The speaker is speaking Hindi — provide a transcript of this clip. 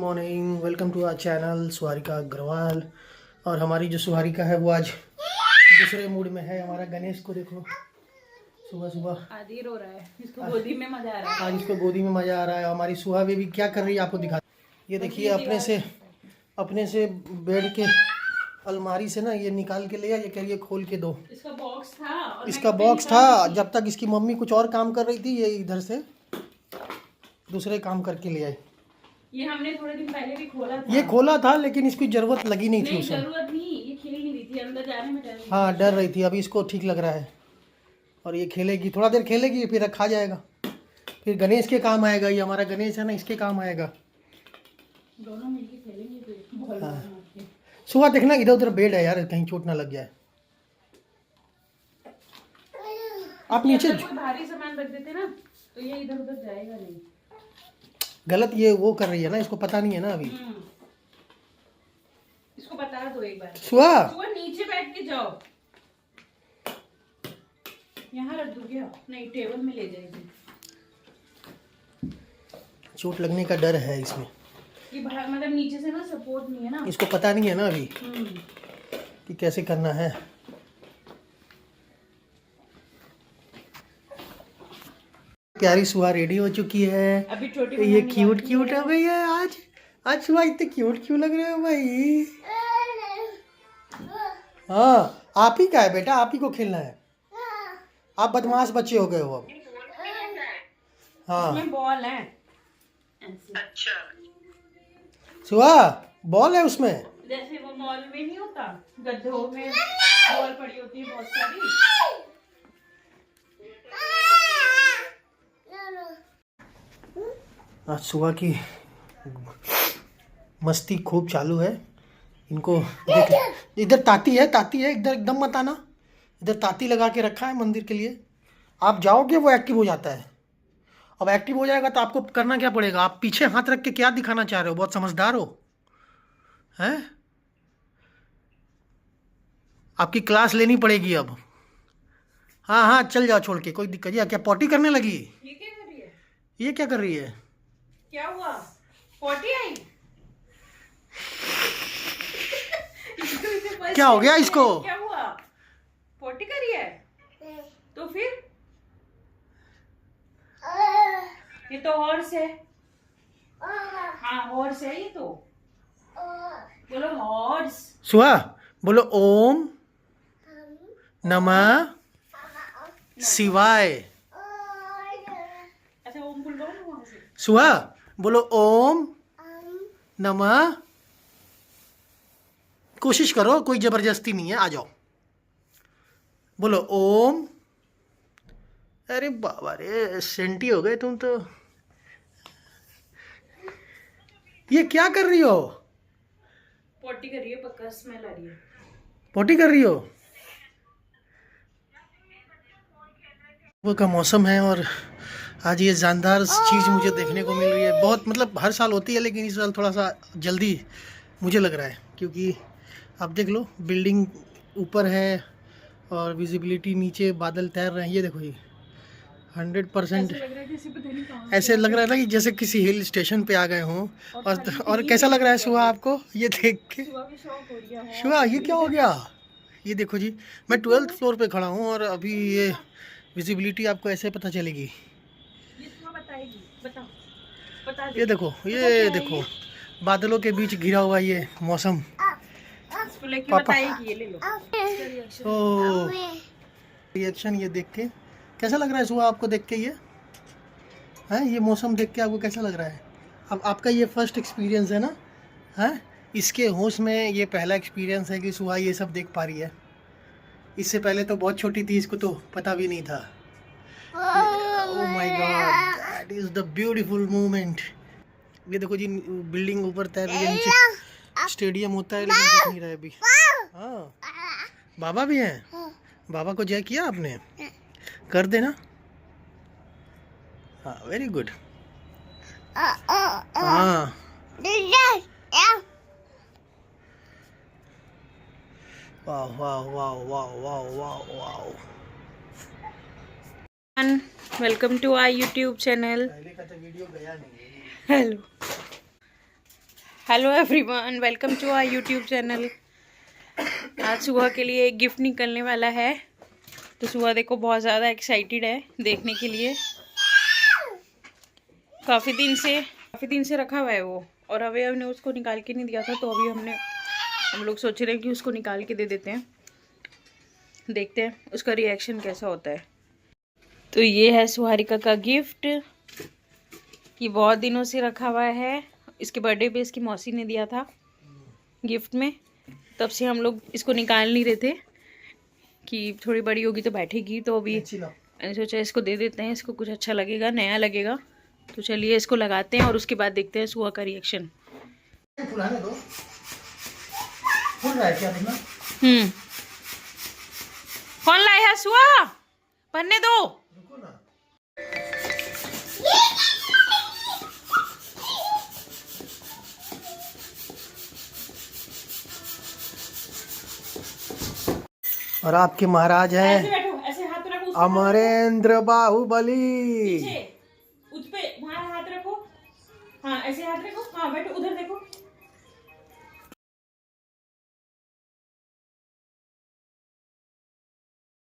Morning, welcome to our channel Suharika Agarwal. और हमारी जो सुहारिका है वो आज दूसरे मूड में है। हमारा गणेश को देखो, सुबह सुबह आदि रो रहा है, इसको गोदी में मजा आ रहा है। आज इसको गोदी में मजा आ रहा है। हमारी सुहा बेबी क्या कर रही है आपको दिखा। ये देखिए अपने से बेड के अलमारी से ना ये निकाल के ले आ, ये कह रही है खोल के दो। इसका बॉक्स था जब तक इसकी मम्मी कुछ और काम कर रही थी, ये इधर से दूसरे काम करके ले आई। ये हमने थोड़े दिन पहले भी खोला था। ये खोला था लेकिन इसकी जरूरत लगी नहीं थी उसे। जरूरत नहीं, ये खेल नहीं रही थी, अंदर जाने में डर। हाँ डर रही थी। अभी इसको ठीक लग रहा है और ये खेलेगी, थोड़ा देर खेलेगी फिर रखा जाएगा, फिर गणेश के काम आएगा। ये हमारा गणेश है ना, इसके काम आएगा। दोनों मिलके खेलेंगे। हाँ। सुबह देखना इधर उधर बेड है यार, कहीं चोट ना लग जाए। आप नीचे भारी सामान रख देते ना तो ये इधर उधर जाएगा नहीं। गलत ये वो कर रही है ना, इसको पता नहीं है ना अभी। इसको बता दो एक बार। सुबह नीचे बैठ के जाओ, यहाँ रख दो क्या? नहीं, टेबल में ले जाएगी। चोट लगने का डर है इसमें। ये मतलब नीचे से ना सपोर्ट नहीं है ना, इसको पता नहीं है ना अभी कि कैसे करना है। प्यारी सुहा रेडी हो चुकी है। अभी छोटी ये क्यूट क्यूट है भैया। आज सुहा इतने क्यूट क्यों लग रहे हो भाई? हाँ आप ही का है बेटा, आप ही को खेलना है। आप बदमाश बच्चे हो गए हो अब। हाँ इसमें बॉल है। अच्छा, सुहा बॉल है उसमें। जैसे वो मॉल में नहीं होता, गड्ढों में बॉल पड़ी होती है बहुत सारी। आज सुबह की मस्ती खूब चालू है। इनको देख, इधर ताती है इधर एकदम मत आना। इधर ताती लगा के रखा है मंदिर के लिए। आप जाओगे वो एक्टिव हो जाता है। अब एक्टिव हो जाएगा तो आपको करना क्या पड़ेगा? आप पीछे हाथ रख के क्या दिखाना चाह रहे हो? बहुत समझदार हो हैं? आपकी क्लास लेनी पड़ेगी अब। हाँ हाँ चल जाओ छोड़ के, कोई दिक्कत नहीं। क्या पॉटी करने लगी? ये क्या कर रही है? ये क्या कर रही है? क्या हुआ? पॉटी आई? क्या हो गया इसको? क्या हुआ? पॉटी करी है? तो फिर ये तो हॉर्स है। हाँ हॉर्स है ये तो। बोलो हॉर्स। सुहा बोलो ओम नमः शिवाय। अच्छा ओम बोल दो वहां से। सुहा बोलो ओम नमः। कोशिश करो, कोई जबरदस्ती नहीं है, आ जाओ। बोलो ओम। अरे बाबा रे, सेंटी हो गए तुम तो। ये क्या कर रही हो? पॉटी कर रही है, पक्का स्मेल आ रही है। पोटी कर रही हो? वो का मौसम है और आज ये जानदार चीज़ मुझे देखने को मिल रही है। बहुत मतलब हर साल होती है लेकिन इस साल थोड़ा सा जल्दी मुझे लग रहा है, क्योंकि आप देख लो बिल्डिंग ऊपर है और विजिबिलिटी नीचे, बादल तैर रहे हैं। ये देखो, ये 100% ऐसे लग रहा है ना कि जैसे किसी हिल स्टेशन पे आ गए हों। और कैसा लग रहा है सुहा आपको ये देख के? सुहा ये क्या हो गया? ये देखो जी, मैं 12th फ्लोर पे खड़ा हूँ और अभी ये विजिबिलिटी आपको ऐसे पता चलेगी। ये देखो बादलों के बीच घिरा हुआ ये मौसम। बताएगी, ये ले लो। तो रिएक्शन ये देख के कैसा लग रहा है सुबह आपको? देख के ये है, ये मौसम देख के आपको कैसा लग रहा है? अब आपका ये फर्स्ट एक्सपीरियंस है ना? है इसके होश में ये पहला एक्सपीरियंस है कि सुबह ये सब देख पा रही है। इससे पहले तो बहुत छोटी थी, इसको तो पता भी नहीं था। Oh my God, that is the beautiful moment. ये देखो जी, बिल्डिंग ऊपर तैर रही है, नीचे स्टेडियम होता है लेकिन दिख नहीं रहा है अभी। हाँ बाबा भी हैं। बाबा को जय किया आपने? कर देना। हाँ वेरी गुड। हाँ वाह वाह वाह वाह वाह वाह वाह। Welcome to our YouTube channel. पहले का तो वीडियो गया नहीं। Hello. Hello everyone, welcome to our YouTube channel. आज सुबह के लिए एक गिफ्ट निकलने वाला है, तो सुबह देखो बहुत ज़्यादा एक्साइटेड है देखने के लिए। काफ़ी दिन से रखा हुआ है वो, और अभी हमने उसको निकाल के नहीं दिया था, तो अभी हम लोग सोच रहे हैं कि उसको निकाल के दे देते हैं। देखते हैं उसका रिएक्शन कैसा होता है। तो ये है सुहारिका का गिफ्ट। ये बहुत दिनों से रखा हुआ है, इसके बर्थडे पे इसकी मौसी ने दिया था गिफ्ट में। तब से हम लोग इसको निकाल नहीं रहे थे कि थोड़ी बड़ी होगी तो बैठेगी, तो अभी मैंने सोचा इसको दे देते हैं, इसको कुछ अच्छा लगेगा, नया लगेगा। तो चलिए इसको लगाते हैं और उसके बाद देखते हैं सुहा का रिएक्शन। फुलाने दो, फूल रहा है क्या देखना। कौन लाया है सुहा? पन्ने दो। रुको ना। और आपके महाराज ऐसे हैं बैठो, ऐसे हाथ रखो, अमरेंद्र बाहुबली। पीछे उस पे वहाँ हाथ रखो। हाँ ऐसे हाथ रखो। हाँ बैठो, उधर देखो।